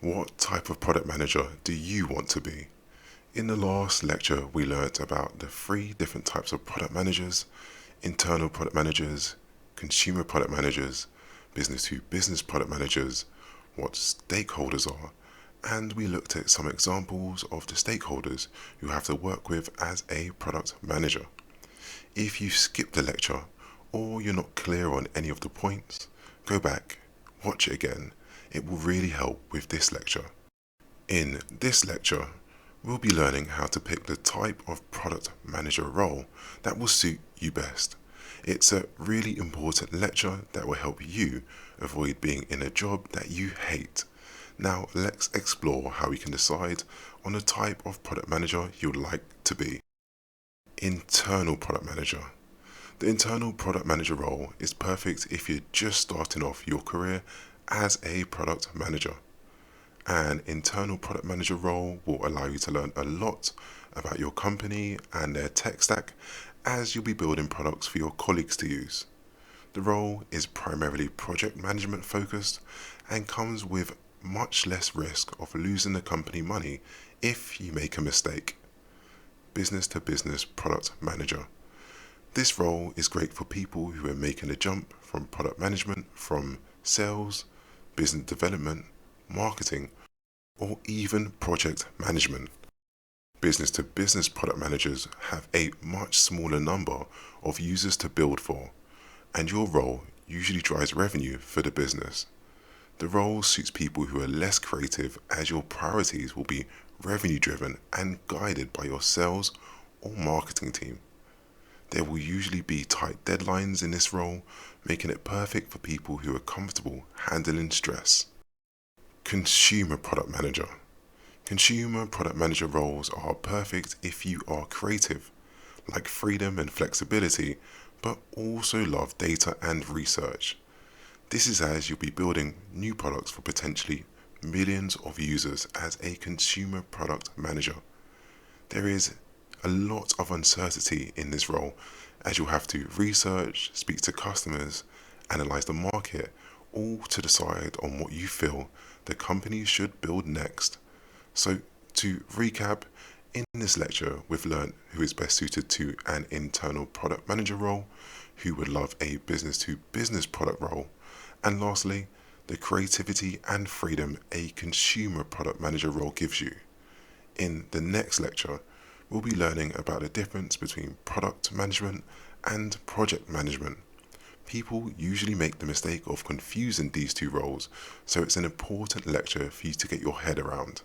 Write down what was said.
What type of product manager do you want to be? In the last lecture, we learnt about the three different types of product managers: internal product managers, consumer product managers, business to business product managers, what stakeholders are, and we looked at some examples of the stakeholders you have to work with as a product manager. If you skipped the lecture or you're not clear on any of the points, go back, watch it again. It will really help with this lecture. In this lecture, we'll be learning how to pick the type of product manager role that will suit you best. It's a really important lecture that will help you avoid being in a job that you hate. Now let's explore how we can decide on the type of product manager you'd like to be. Internal product manager. The internal product manager role is perfect if you're just starting off your career as a product manager. An internal product manager role will allow you to learn a lot about your company and their tech stack as you'll be building products for your colleagues to use. The role is primarily project management focused and comes with much less risk of losing the company money if you make a mistake. Business to business product manager. This role is great for people who are making a jump from product management from sales, business development, marketing, or even project management. Business to business product managers have a much smaller number of users to build for, and your role usually drives revenue for the business. The role suits people who are less creative as your priorities will be revenue driven and guided by your sales or marketing team. There will usually be tight deadlines in this role, making it perfect for people who are comfortable handling stress. Consumer product manager. Consumer product manager roles are perfect if you are creative, like freedom and flexibility, but also love data and research. This is as you'll be building new products for potentially millions of users as a consumer product manager. There is a lot of uncertainty in this role as you'll have to research, speak to customers, analyze the market, all to decide on what you feel the company should build next. So to recap, in this lecture we've learned who is best suited to an internal product manager role, who would love a business to business product role, and lastly, the creativity and freedom a consumer product manager role gives you. In the next lecture, we'll be learning about the difference between product management and project management. People usually make the mistake of confusing these two roles, so it's an important lecture for you to get your head around.